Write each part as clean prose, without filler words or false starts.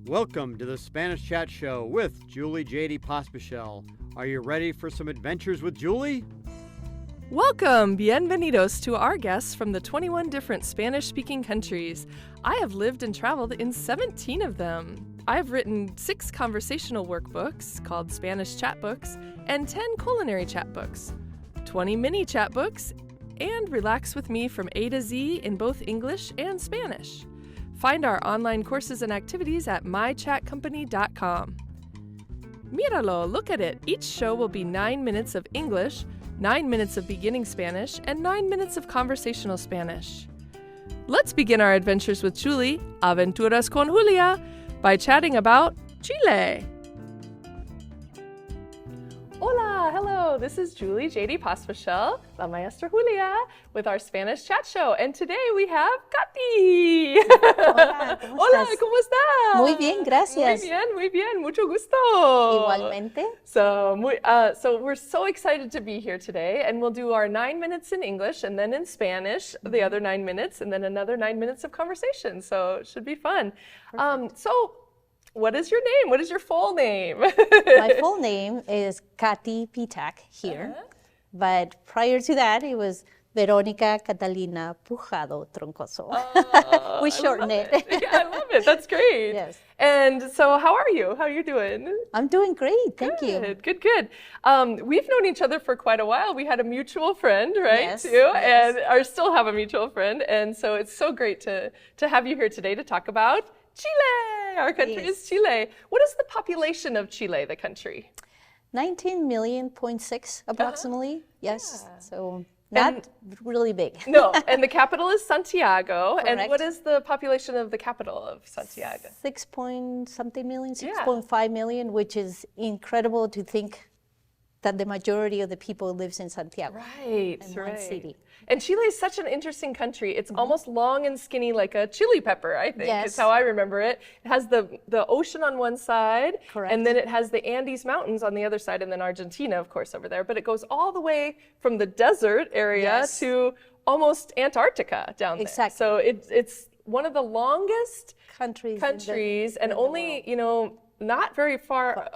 Welcome to the Spanish Chat Show with Julie Jahde Pospishil. Are you ready for some adventures with Julie? Welcome, bienvenidos to our guests from the 21 different Spanish-speaking countries. I have lived and traveled in 17 of them. I've written 6 conversational workbooks called Spanish chat books and 10 culinary chat books, 20 mini chat books, and relax with me from A to Z in both English and Spanish. Find our online courses and activities at MyChatCompany.com. Míralo, look at it. Each show will be 9 minutes of English, 9 minutes of beginning Spanish, and 9 minutes of conversational Spanish. Let's begin our adventures with Julie, Aventuras con Julia, by chatting about Chile. Hola, hello, this is Julie Jahde Pospishil, la Maestra Julia, with our Spanish chat show. And today we have Katty. Hola, ¿cómo Hola, estás? ¿cómo estás? Muy bien, gracias. Muy bien, mucho gusto. Igualmente. So we're so excited to be here today, and we'll do our 9 minutes in English and then in Spanish, the other 9 minutes, and then another 9 minutes of conversation. So it should be fun. What is your name? What is your full name? My full name is Katty Petak here, but prior to that, it was Verónica Catalina Pujado Troncoso. We shorten it. Yeah, I love it. That's great. Yes. And so how are you? How are you doing? I'm doing great, thank you. Good. We've known each other for quite a while. We had a mutual friend, right? Yes, too, yes. and or still have a mutual friend. And so it's so great to have you here today to talk about Chile. Our country is Chile. What is the population of Chile, the country? 19 million, 0.6 approximately, yes. Yeah. So not really big. No, and the capital is Santiago. And Correct. what is the population of the capital of Santiago? 6 point something million, Yeah. 6.5 million, which is incredible to think that the majority of the people lives in Santiago. Right, in right. one city. And Chile is such an interesting country. It's almost long and skinny like a chili pepper, I think, Yes. is how I remember it. It has the ocean on one side, Correct. and then it has the Andes Mountains on the other side, and then Argentina, of course, over there. But it goes all the way from the desert area Yes. to almost Antarctica down there. Exactly. So it's one of the longest Countries and in the only, not very far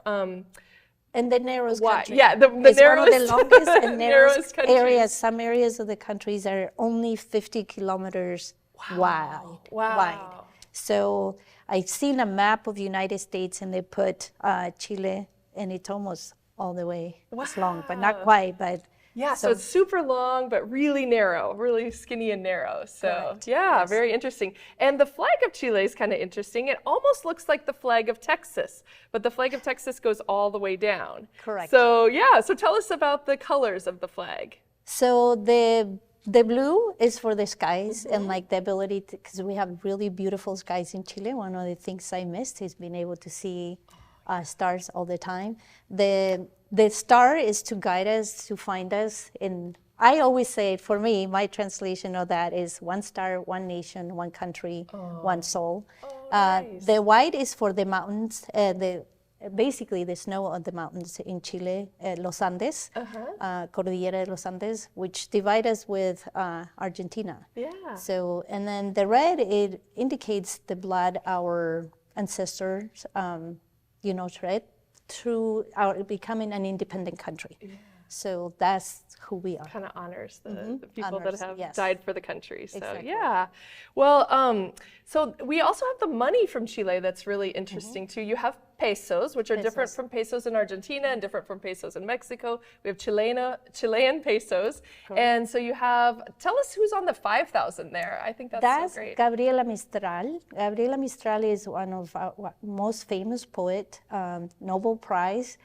and the narrowest wide. country. Yeah, the It's narrowest, one of the longest and narrowest narrowest countries. areas. Some areas of the countries are only 50 kilometers wide. Wow. So I've seen a map of the United States and they put Chile, and it's almost all the way. It's long, but not quite. But Yeah, so it's super long, but really narrow, really skinny and narrow. So Correct. yeah, Yes. very interesting. And the flag of Chile is kind of interesting. It almost looks like the flag of Texas, but the flag of Texas goes all the way down. Correct. So yeah, so tell us about the colors of the flag. So the blue is for the skies and like the ability to, because we have really beautiful skies in Chile. One of the things I missed is being able to see stars all the time. The star is to guide us, to find us. And I always say, for me, my translation of that is one star, one nation, one country, one soul. Nice. The white is for the mountains, basically the snow on the mountains in Chile, Los Andes, Cordillera de los Andes, which divide us with Argentina. Yeah. So, and then the red, it indicates the blood our ancestors, shed through our becoming an independent country. Yeah. So that's who we are. Kind of honors the people Honors, that have yes. died for the country. So Exactly. yeah. Well, so we also have the money from Chile that's really interesting too. You have pesos, which are different Pesos. from pesos in Argentina and different from pesos in Mexico. We have Chilean pesos. And so you have, tell us who's on the 5,000 there. I think that's so great. Gabriela Mistral. Gabriela Mistral is one of our most famous poet, Nobel Prize.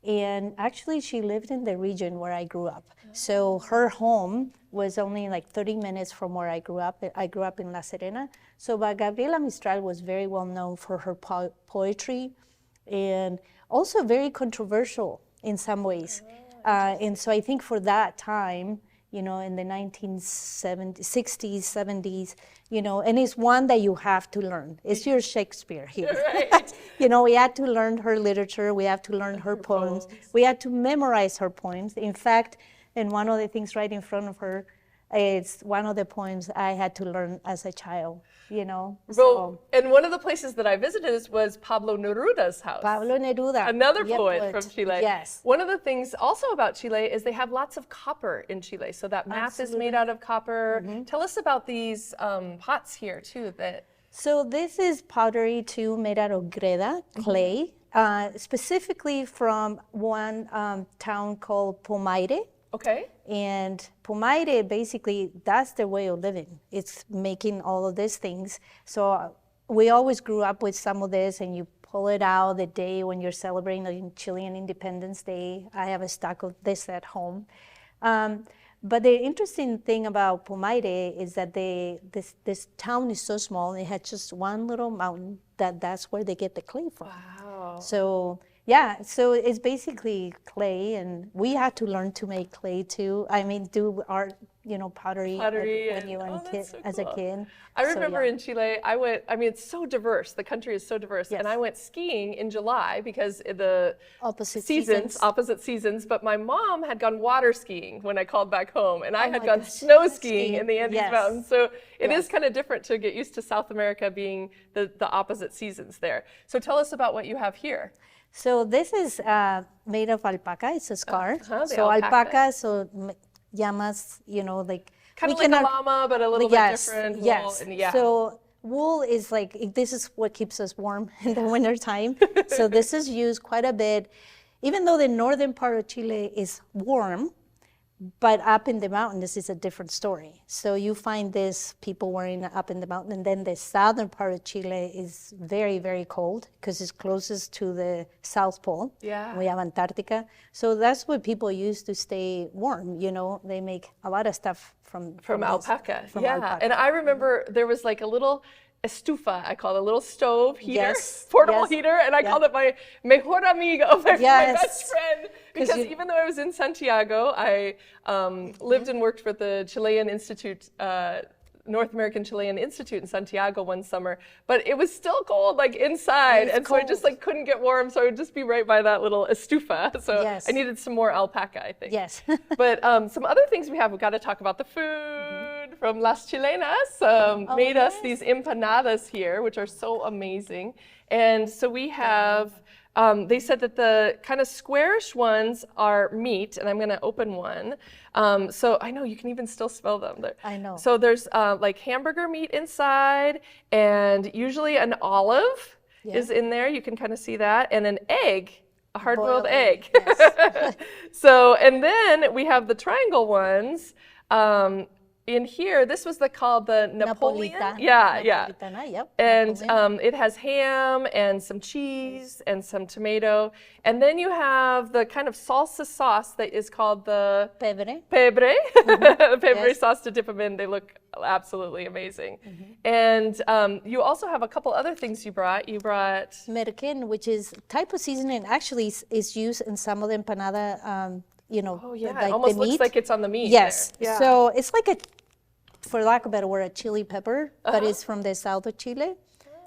And actually, she lived in the region where I grew up. So her home was only like 30 minutes from where I grew up. I grew up in La Serena. So but Gabriela Mistral was very well known for her poetry and also very controversial in some ways. And so I think for that time, in the 1960s, 70s, and it's one that you have to learn. It's your Shakespeare here. Right. We had to learn her literature, we had to learn her poems, we had to memorize her poems. In fact, and one of the things right in front of her, It's one of the poems I had to learn as a child, you know. Well, and one of the places that I visited was Pablo Neruda's house. Pablo Neruda. Another poet from Chile. Yes. One of the things also about Chile is they have lots of copper in Chile. So that map is made out of copper. Tell us about these pots here too. So this is pottery too, made out of greda, clay, specifically from one town called Pomaire. Okay. And Pomaire, basically, that's their way of living. It's making all of these things. So we always grew up with some of this, and you pull it out the day when you're celebrating the Chilean Independence Day. I have a stock of this at home. But the interesting thing about Pomaire is that this town is so small, and it had just one little mountain that's where they get the clay from. Wow. So yeah, so it's basically clay, and we had to learn to make clay too. I mean, do art, you know, pottery when you were as a kid. I remember in Chile, it's so diverse. The country is so diverse. Yes. And I went skiing in July because the opposite seasons. But my mom had gone water skiing when I called back home. And I had gone snow skiing in the Andes Mountains. So it is kind of different to get used to South America being the opposite seasons there. So tell us about what you have here. So this is made of alpaca. It's a scarf. So alpaca, llamas, you know, like kind of like a llama, but a little bit different. Yes. So wool is like, this is what keeps us warm in the wintertime. So this is used quite a bit, even though the northern part of Chile is warm, but up in the mountain, this is a different story. So you find this people wearing up in the mountain, and then the southern part of Chile is very, very cold because it's closest to the South Pole. Yeah. We have Antarctica. So that's what people use to stay warm, you know. They make a lot of stuff from alpaca. Alpaca. And I remember there was like a little estufa, I call it, a little stove heater, portable heater, and I called it my mejor amigo, my best friend, because even though I was in Santiago, I lived and worked for the Chilean Institute, North American Chilean Institute in Santiago one summer, but it was still cold, like inside, and so I just like couldn't get warm, so I would just be right by that little estufa. So I needed some more alpaca, I think. Yes. But some other things we've got to talk about the food. From Las Chilenas made us these empanadas here, which are so amazing. And so we have, they said that the kind of squarish ones are meat, and I'm going to open one. So I know you can even still smell them. I know. So there's like hamburger meat inside, and usually an olive is in there. You can kind of see that, and an egg. A hard-boiled egg. Yes. So, and then we have the triangle ones. In here, this was called the Napoleon. Yep. And it has ham and some cheese and some tomato. And then you have the kind of salsa sauce that is called the pebre. Pebre sauce to dip them in. They look absolutely amazing. And you also have a couple other things you brought. You brought merquén, which is type of seasoning. Actually, is used in some of the empanada. You know, like it almost the looks meat. like it's on the meat. Yes. There. Yeah. So it's like for lack of a better word, a chili pepper, but it's from the south of Chile.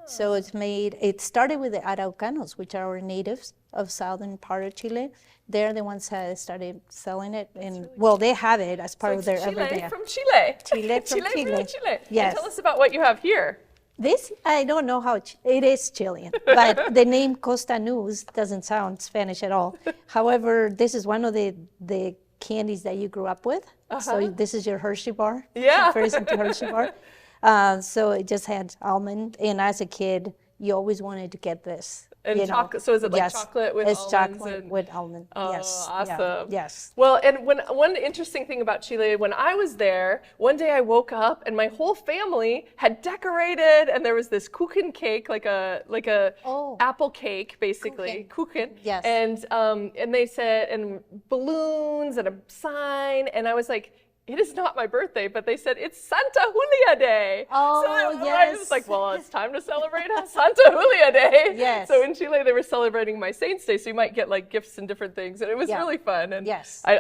So it started with the Araucanos, which are our natives of southern part of Chile. They're the ones that started selling it, and they have it as part of their everyday. From Chile. Chile from Chile. Yes. And tell us about what you have here. This, I don't know how, it is Chilean, but the name Costa Nuz doesn't sound Spanish at all. However, this is one of the candies that you grew up with. So this is your Hershey bar. Yeah. Comparison to Hershey bar. So it just had almond, and as a kid, you always wanted to get this. And chocolate. So is it like chocolate with almonds? It's chocolate with almond. Oh, yes. awesome. Yeah. Yes. Well, and one interesting thing about Chile, when I was there, one day I woke up and my whole family had decorated, and there was this kuchen cake, like a apple cake, basically. Kuchen. Yes. And they said, and balloons and a sign, and I was like, it is not my birthday, but they said it's Santa Julia Day. Oh, so yes. I was like, well, it's time to celebrate Santa Julia Day. Yes. So in Chile, they were celebrating My Saints Day, so you might get like gifts and different things, and it was really fun. And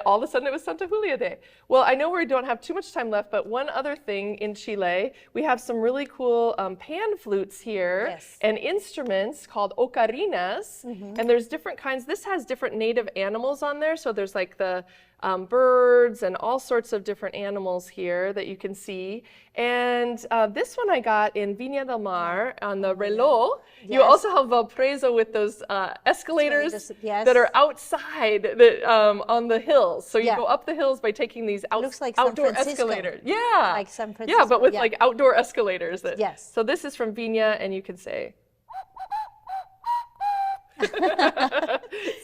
all of a sudden, it was Santa Julia Day. Well, I know we don't have too much time left, but one other thing in Chile, we have some really cool pan flutes here and instruments called ocarinas, and there's different kinds. This has different native animals on there, so there's like the birds and all sorts of different animals here that you can see. And this one I got in Viña del Mar on the reloj. Yes. You also have Valparaiso with those escalators Yes. that are outside that, on the hills. So you Yeah. go up the hills by taking these Looks like San outdoor Francisco. escalators. Yeah. Like San Yeah, Francisco, but with yeah. like outdoor escalators. Yes. So this is from Viña, and you can say.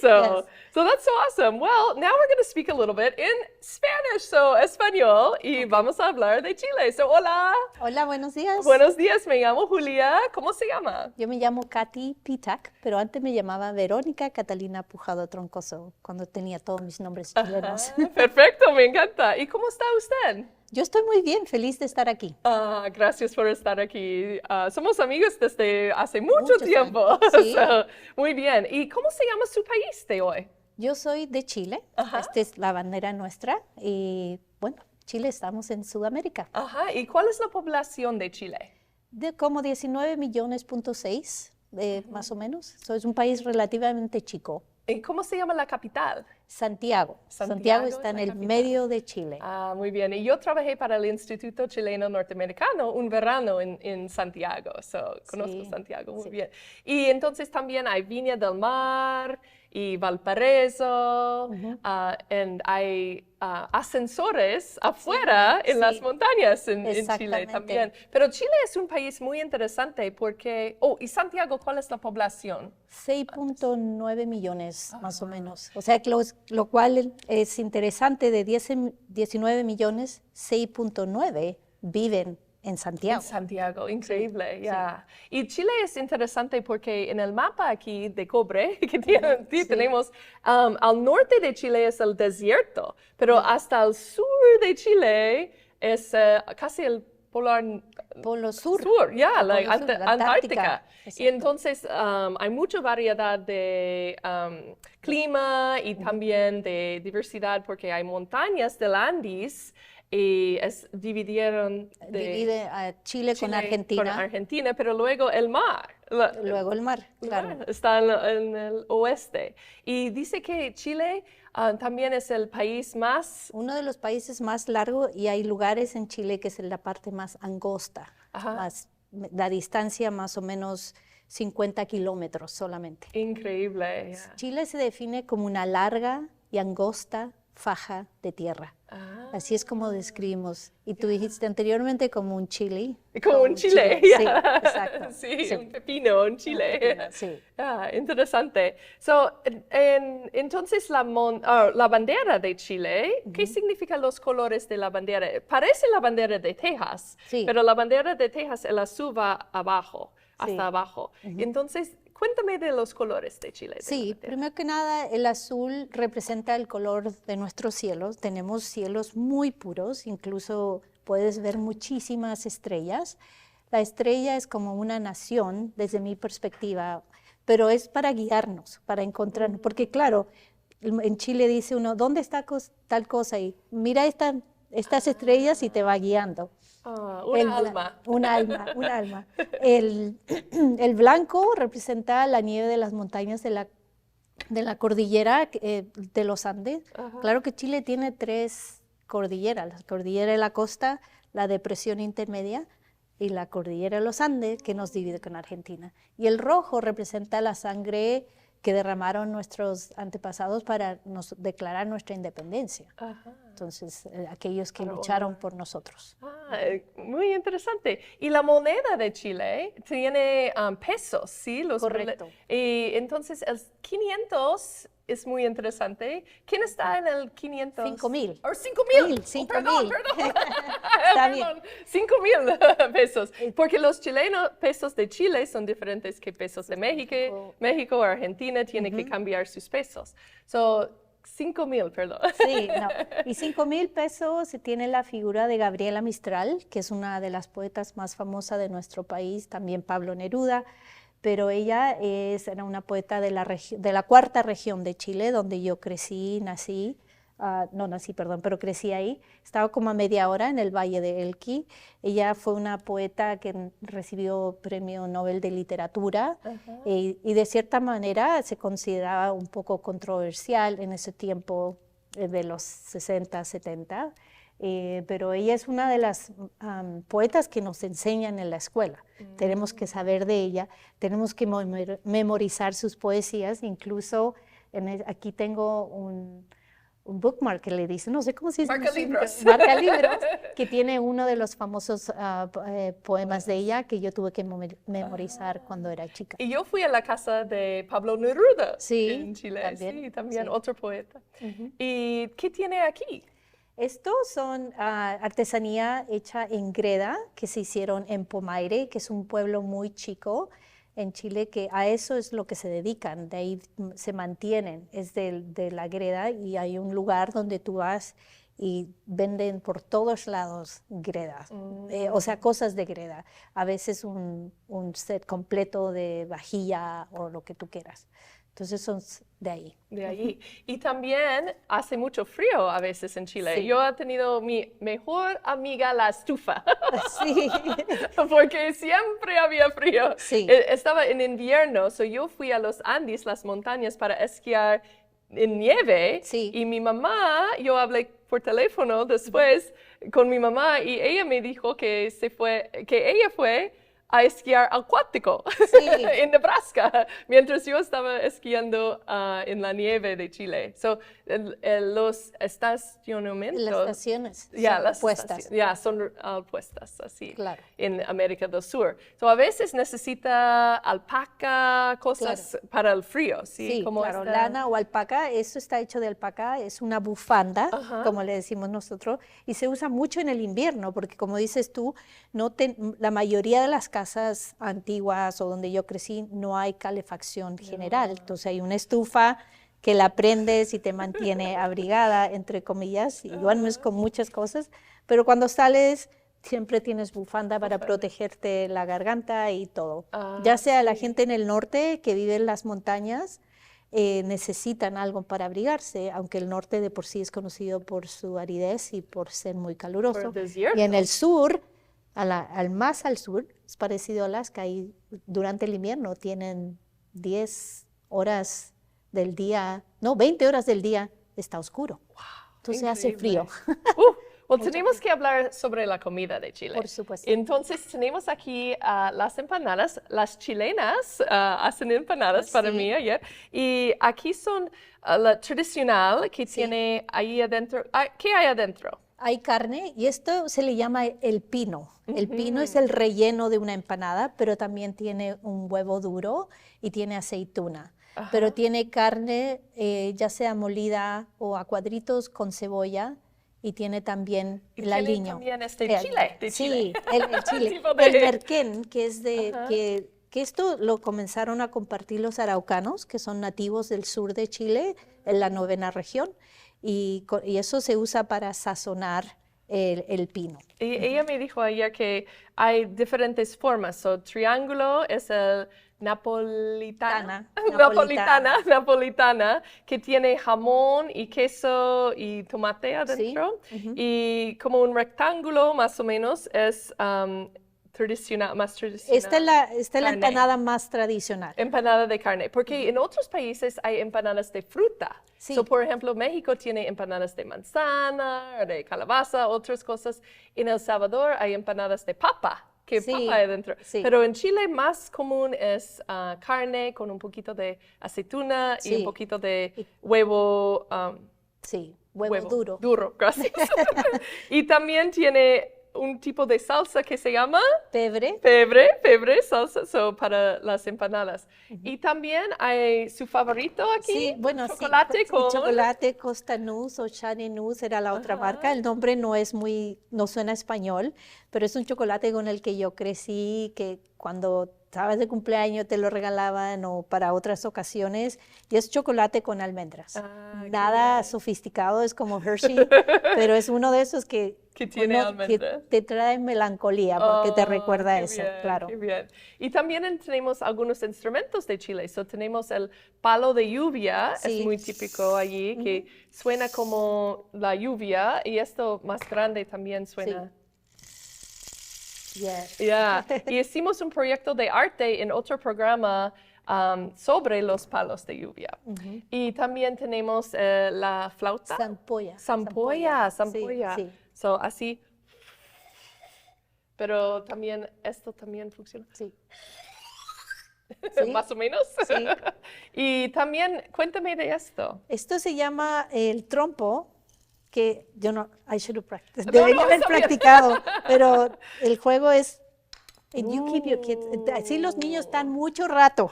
So that's so awesome. Well, now we're going to speak a little bit in Spanish. So español, y vamos a hablar de Chile. So hola. Hola, buenos días. Buenos días, me llamo Julia. ¿Cómo se llama? Yo me llamo Katty Petak, pero antes me llamaba Verónica Catalina Pujado Troncoso, cuando tenía todos mis nombres chilenos. Perfecto, me encanta. ¿Y cómo está usted? Yo estoy muy bien, feliz de estar aquí. Gracias por estar aquí. Somos amigos desde hace mucho Muchos tiempo. años, sí. So, muy bien. ¿Y cómo se llama su país de hoy? Yo soy de Chile, esta es la bandera nuestra y bueno, Chile estamos en Sudamérica. Ajá. ¿Y cuál es la población de Chile? De como 19 millones.6, más o menos. Es un país relativamente chico. ¿Y cómo se llama la capital? Santiago. Santiago está es en la el capital. medio de Chile. Muy bien. Y yo trabajé para el Instituto Chileno Norteamericano un verano en Santiago. So, conozco Sí, Santiago muy sí. bien. Y entonces también hay Viña del Mar y Valparaiso. Y hay ascensores afuera en las Sí. montañas en Chile Exactamente. también. Pero Chile es un país muy interesante porque... Oh, ¿y Santiago cuál es la población? 6.9 millones más o menos. O sea, que lo cual es interesante, de 19 millones, 6.9 viven en Santiago. En Santiago, increíble, ya. Y Chile es interesante porque en el mapa aquí de cobre que tenemos, al norte de Chile es el desierto, pero hasta el sur de Chile es casi el Polo sur. ya, El la Polo sur, la Antártica. Y Exacto. entonces hay mucha variedad de clima y también de diversidad porque hay montañas del Andes y dividieron Divide a Chile con Argentina. pero luego el mar. Luego el mar, el claro. mar está en el oeste. Y dice que Chile también es el país más... Uno de los países más largos y hay lugares en Chile que es la parte más angosta. La distancia más o menos 50 kilómetros solamente. Increíble. Chile se define como una larga y angosta faja de tierra. Así es como describimos. Y tú dijiste anteriormente como un chile. Como un chile. Sí, exacto. Sí, un pepino, un chile. Sí. Interesante. So, entonces la bandera de Chile, ¿qué significan los colores de la bandera? Parece la bandera de Texas, Sí. pero la bandera de Texas, el azul va abajo, hasta Sí. abajo. Entonces, cuéntame de los colores de Chile. Sí, primero que nada, el azul representa el color de nuestros cielos. Tenemos cielos muy puros, incluso puedes ver muchísimas estrellas. La estrella es como una nación, desde mi perspectiva, pero es para guiarnos, para encontrarnos. Porque claro, en Chile dice uno, ¿dónde está tal cosa? Y mira estas estrellas y te va guiando. Una alma. Un alma. El blanco representa la nieve de las montañas de la cordillera de los Andes. Claro que Chile tiene 3 cordilleras, la cordillera de la costa, la depresión intermedia y la cordillera de los Andes, que nos divide con Argentina. Y el rojo representa la sangre que derramaron nuestros antepasados para declarar nuestra independencia. Entonces, aquellos que lucharon por nosotros. Muy interesante. Y la moneda de Chile tiene pesos, ¿sí? Correcto. Y entonces el 500 es muy interesante. ¿Quién está en el 500? 5,000. ¿O 5,000? 5,000. Perdón. Está bien. 5,000 pesos. Porque los pesos de Chile son diferentes que pesos de México. México o Argentina tienen que cambiar sus pesos. So, 5,000, perdón. Sí, no. Y 5,000 pesos tiene la figura de Gabriela Mistral, que es una de las poetas más famosas de nuestro país, también Pablo Neruda, pero ella era una poeta de la cuarta región de Chile, donde yo crecí, pero crecí ahí. Estaba como a media hora en el Valle de Elqui. Ella fue una poeta que recibió Premio Nobel de Literatura y de cierta manera se consideraba un poco controversial en ese tiempo de los 60, 70. Pero ella es una de las poetas que nos enseñan en la escuela. Tenemos que saber de ella, tenemos que memorizar sus poesías. Incluso aquí tengo un bookmark que le dice, no sé cómo se dice. Marcalibros. Marcalibros, que tiene uno de los famosos poemas de ella que yo tuve que memorizar cuando era chica. Y yo fui a la casa de Pablo Neruda Sí, en Chile. también, Sí, también sí. otro poeta. ¿Y qué tiene aquí? Estos son artesanía hecha en greda, que se hicieron en Pomaire, que es un pueblo muy chico en Chile, que a eso es lo que se dedican, de ahí se mantienen, es de la greda, y hay un lugar donde tú vas y venden por todos lados gredas, o sea, cosas de greda, a veces un set completo de vajilla o lo que tú quieras. Entonces son de ahí. De allí. Y también hace mucho frío a veces en Chile. Sí. Yo he tenido mi mejor amiga la estufa. Sí. Porque siempre había frío. Sí. Estaba en invierno, yo fui a los Andes, las montañas, para esquiar en nieve. Sí. Y mi mamá, yo hablé por teléfono después con mi mamá y ella me dijo que ella fue a esquiar acuático en Nebraska, mientras yo estaba esquiando en la nieve de Chile. Los estacionamientos... Las estaciones las puestas. son puestas así, Claro. en América del Sur. A veces necesita alpaca, cosas para el frío, ¿sí? Sí, Como claro, lana o alpaca, eso está hecho de alpaca, es una bufanda, como le decimos nosotros, y se usa mucho en el invierno, porque como dices tú, la mayoría de las casas antiguas o donde yo crecí no hay calefacción general, entonces hay una estufa que la prendes y te mantiene abrigada, entre comillas, y duermes con muchas cosas, pero cuando sales siempre tienes bufanda para protegerte la garganta y todo. Ya sea la gente en el norte que vive en las montañas, necesitan algo para abrigarse, aunque el norte de por sí es conocido por su aridez y por ser muy caluroso. Y en el sur, más al sur, es parecido a Alaska, y durante el invierno tienen 10 horas del día, no, 20 horas del día está oscuro. Wow, entonces hace frío. Tenemos que hablar sobre la comida de Chile. Por supuesto. Entonces tenemos aquí las empanadas. Las chilenas hacen empanadas para mí ayer. Y aquí son la tradicional que tiene ahí adentro. ¿Qué hay adentro? Hay carne y esto se le llama el pino. El pino es el relleno de una empanada, pero también tiene un huevo duro y tiene aceituna. Pero tiene carne, ya sea molida o a cuadritos con cebolla, y tiene también el aliño. También Chile. Sí, el chile. El merquén, que es que esto lo comenzaron a compartir los araucanos, que son nativos del sur de Chile, en la 9ª región, y eso se usa para sazonar el pino. Y ella me dijo ayer que hay diferentes formas. Triángulo es el napolitana, que tiene jamón y queso y tomate adentro. Sí. Y como un rectángulo más o menos es más tradicional. Esta es la empanada más tradicional. Empanada de carne, porque en otros países hay empanadas de fruta. Sí. Por ejemplo, México tiene empanadas de manzana, de calabaza, otras cosas. En El Salvador hay empanadas de papa, que papa hay adentro. Sí. Pero en Chile más común es carne con un poquito de aceituna y un poquito de huevo. Huevo duro. Duro, gracias. Y también tiene un tipo de salsa que se llama pebre, salsa para las empanadas. Y también hay su favorito aquí, chocolate costanús o chanenús era la otra marca. El nombre no suena español, pero es un chocolate con el que yo crecí, que cuando estabas de cumpleaños te lo regalaban o para otras ocasiones, y es chocolate con almendras. Nada sofisticado, es como Hershey, pero es uno de esos que tiene almendras. Que te trae melancolía porque te recuerda eso, bien, claro. Qué bien. Y también tenemos algunos instrumentos de Chile. Tenemos el palo de lluvia, es muy típico allí, que suena como la lluvia, y esto más grande también suena. Yes. Y hicimos un proyecto de arte en otro programa sobre los palos de lluvia. Y también tenemos la flauta. Zampolla. Zampolla. Sí. So, así. Pero también, esto también funciona. Sí. Más o menos. Sí. Y también, cuéntame de esto. Esto se llama el trompo, que yo no, I should have practiced. No, Debería no, haber está bien. practicado, pero el juego es, and you keep your kids, así los niños están mucho rato.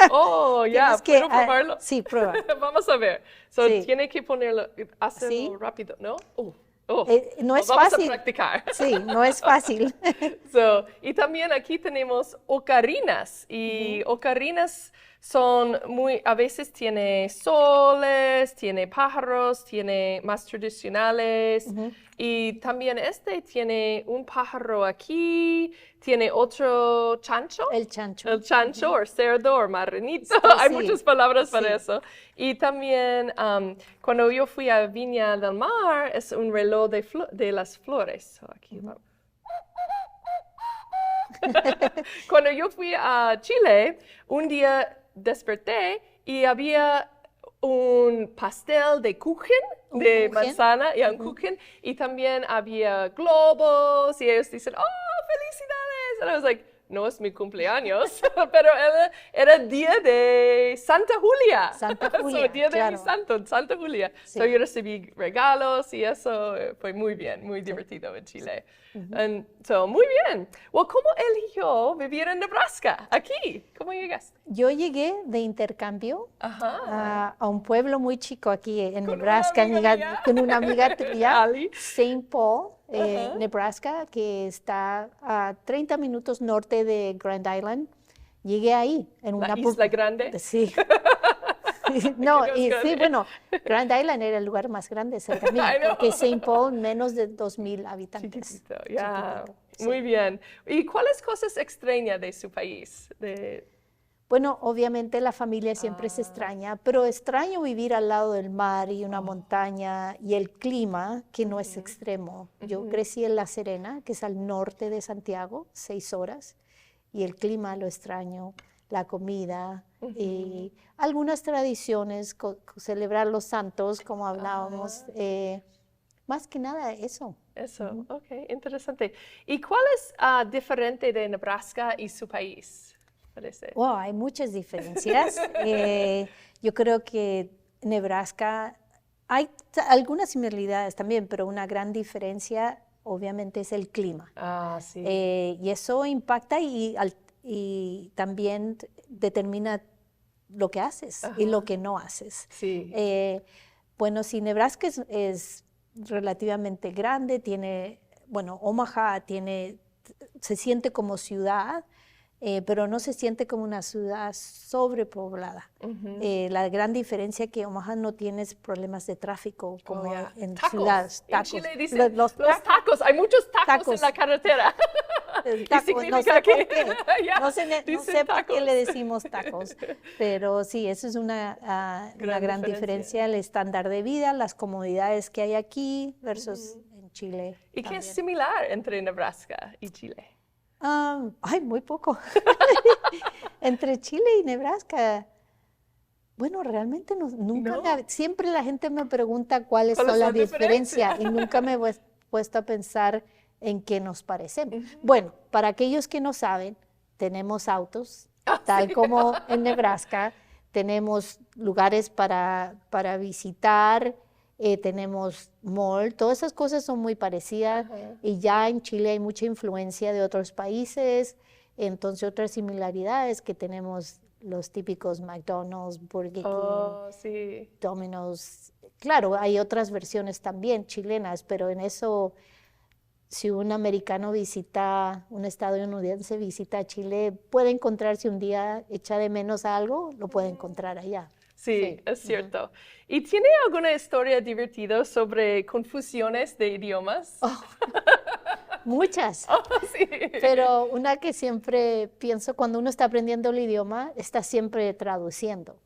Oh, ya, Tienes que, ¿puedo probarlo? sí, prueba. Vamos a ver. So, Sí. tiene que ponerlo, hacerlo Sí. rápido, ¿no? No No es vamos fácil. a practicar. Sí, no es fácil. So, y también aquí tenemos ocarinas. Y ocarinas son a veces tiene soles, tiene pájaros, tiene más tradicionales. Y también tiene un pájaro aquí, tiene otro chancho. El chancho. El chancho, o cerdo, o marranito. Sí, Hay sí. muchas palabras para Sí. eso. Y también, cuando yo fui a Viña del Mar, es un reloj de las flores. So, aquí vamos. Cuando yo fui a Chile, un día desperté y había un pastel de kuchen, de kuchen. manzana, y un kuchen, y también había globos, y ellos dicen, ¡oh, felicidades! And I was like, no es mi cumpleaños, pero era día de Santa Julia. Santa So, Julia, día de mi claro. santo, Santa Julia. Sí. So, yo recibí regalos y eso fue muy bien, muy divertido en Chile. And so, muy bien. Well, ¿cómo eligió vivir en Nebraska, aquí? ¿Cómo llegaste? Yo llegué de intercambio Ajá. a un pueblo muy chico aquí en Con Nebraska, una amiga mía. con una amiga tuya, Ali. St. Paul, Nebraska, que está a 30 minutos norte de Grand Island. Llegué ahí en La una Isla Grande. Sí. No, Dios y sí, grande. bueno, Grand Island era el lugar más grande cerca mío, I know. porque St. Paul menos de 2,000 habitantes. Chiquitito, ya. Chiquitito, sí. Muy bien. ¿Y cuáles cosas extraña de su país? Bueno, obviamente la familia siempre se extraña, pero extraño vivir al lado del mar y una montaña y el clima que no es extremo. Yo crecí en La Serena, que es al norte de Santiago, 6 horas, y el clima lo extraño, la comida y algunas tradiciones, celebrar los santos, como hablábamos, más que nada eso. Eso, ok, interesante. ¿Y cuál es diferente de Nebraska y su país? Parece. Wow, hay muchas diferencias. Yo creo que Nebraska, hay algunas similaridades también, pero una gran diferencia obviamente es el clima. Ah, sí. Y eso impacta y también determina lo que haces y lo que no haces. Sí. Bueno, si Nebraska es relativamente grande, Omaha se siente como ciudad, pero no se siente como una ciudad sobrepoblada. La gran diferencia es que Omaha no tienes problemas de tráfico como en tacos. ciudades. En Tacos. Chile dicen Los tacos. Hay muchos tacos en la carretera. No sé por qué. Ya, No sé por qué tacos. le decimos tacos, pero sí, eso es una gran diferencia, el estándar de vida, las comodidades que hay aquí versus en Chile. ¿Y qué también. es similar entre Nebraska y Chile? Muy poco. Entre Chile y Nebraska, bueno, realmente nunca siempre la gente me pregunta cuáles son las diferencias y nunca me he puesto a pensar en qué nos parecemos. Bueno, para aquellos que no saben, tenemos autos, tal como en Nebraska, tenemos lugares para visitar, tenemos mall, todas esas cosas son muy parecidas y ya en Chile hay mucha influencia de otros países, entonces otras similaridades que tenemos los típicos McDonald's, Burger King, Domino's. Claro, hay otras versiones también chilenas, pero en eso, si un americano un estadounidense visita Chile, puede encontrarse un día, echa de menos algo, lo puede encontrar allá. Sí, es cierto. ¿Y tiene alguna historia divertida sobre confusiones de idiomas? Muchas. Sí. Pero una que siempre pienso cuando uno está aprendiendo el idioma, está siempre traduciendo.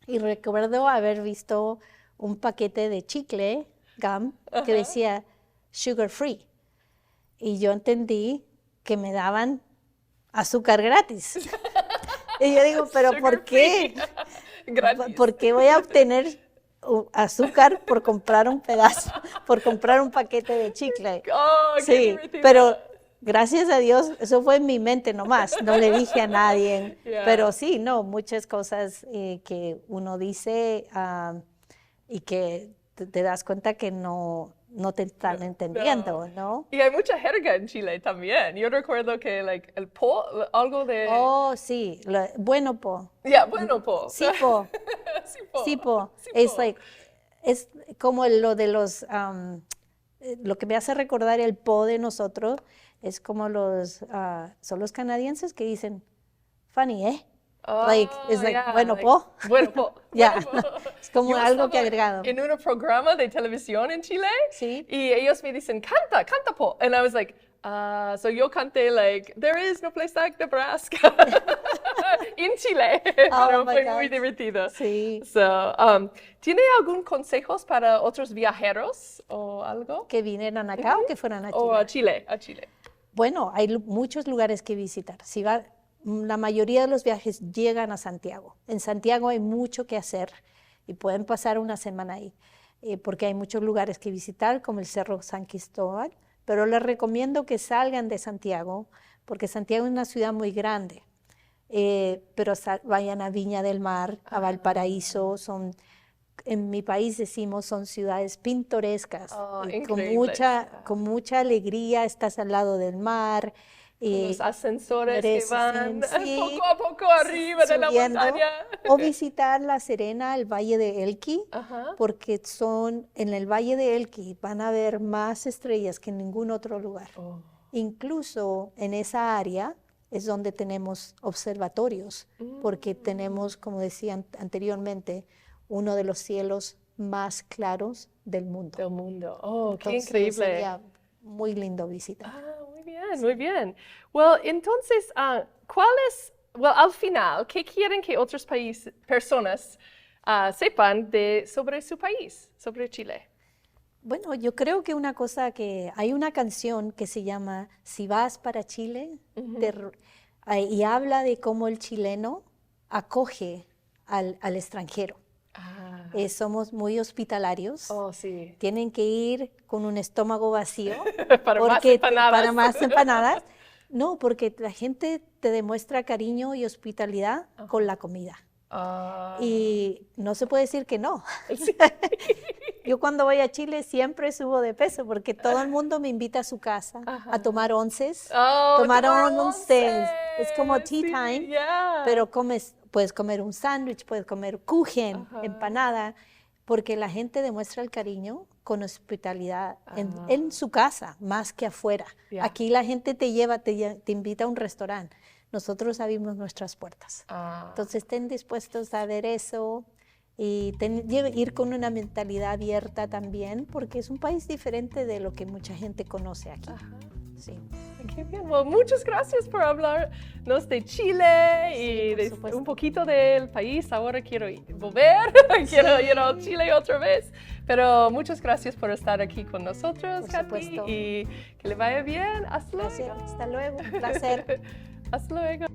Y recuerdo haber visto un paquete de chicle, gum, que decía sugar free. Y yo entendí que me daban azúcar gratis. Y yo digo, ¿pero por qué? Gratis. ¿Por qué voy a obtener azúcar por comprar un pedazo, por comprar un paquete de chicle? Oh, qué Sí, divertido. pero gracias a Dios, eso fue en mi mente nomás, no le dije a nadie. Yeah. Pero sí, no, muchas cosas que uno dice y que te das cuenta que no te están entendiendo, ¿no? Y hay mucha jerga en Chile también. Yo recuerdo que, like, el po, algo de... Oh, sí, bueno, po. Yeah, bueno, po. Sí, po. Sí, po. Sí, po. Sí, Es po. like, es como lo de los, lo que me hace recordar el po de nosotros, es como son los canadienses que dicen, funny, ¿eh? Like, it's like, yeah, bueno, like, po. Bueno, po. Ya, Bueno, po. es como Yo algo que estaba agregado. en un programa de televisión en Chile. Sí. Y ellos me dicen, canta, canta, po. And I was like, so yo canté, like, there is no place like Nebraska. En Chile. Pero my fue God. muy divertido. Sí. So, ¿tiene algún consejos para otros viajeros o algo? Que vinieran acá o que fueran a Chile. O a Chile, a Chile. Bueno, hay muchos lugares que visitar. La mayoría de los viajes llegan a Santiago. En Santiago hay mucho que hacer y pueden pasar una semana ahí, porque hay muchos lugares que visitar, como el Cerro San Cristóbal, pero les recomiendo que salgan de Santiago, porque Santiago es una ciudad muy grande, pero vayan a Viña del Mar, a Valparaíso, en mi país decimos son ciudades pintorescas, con increíbles. con mucha alegría, estás al lado del mar. Los ascensores que van sí, poco a poco arriba de la subiendo, montaña. o visitar La Serena, el Valle de Elqui, porque en el Valle de Elqui van a ver más estrellas que en ningún otro lugar. Incluso en esa área es donde tenemos observatorios, porque tenemos, como decía anteriormente, uno de los cielos más claros del mundo. Del mundo. Oh, qué Entonces, increíble. sería muy lindo visitar. Muy bien, muy bien. Well, entonces, al final, ¿qué quieren que otros personas sepan sobre su país, sobre Chile? Bueno, yo creo que una cosa hay una canción que se llama Si vas para Chile, y habla de cómo el chileno acoge al extranjero. Somos muy hospitalarios. Oh, sí. Tienen que ir con un estómago vacío para más empanadas. No, porque la gente te demuestra cariño y hospitalidad con la comida. Y no se puede decir que no. Sí. Yo cuando voy a Chile siempre subo de peso porque todo el mundo me invita a su casa a tomar onces. Tomar onces. Es como tea time, pero puedes comer un sándwich, puedes comer kuchen, empanada, porque la gente demuestra el cariño con hospitalidad en su casa, más que afuera. Aquí la gente te invita a un restaurante. Nosotros abrimos nuestras puertas. Entonces estén dispuestos a ver eso y ir con una mentalidad abierta también, porque es un país diferente de lo que mucha gente conoce aquí. Sí. Qué bien. Well, muchas gracias por hablarnos de Chile y de un poquito del país. Ahora quiero volver, quiero ir a Chile otra vez. Pero muchas gracias por estar aquí con nosotros, Katty, y que le vaya bien. Hasta luego. Hasta luego, un placer. Hasta luego.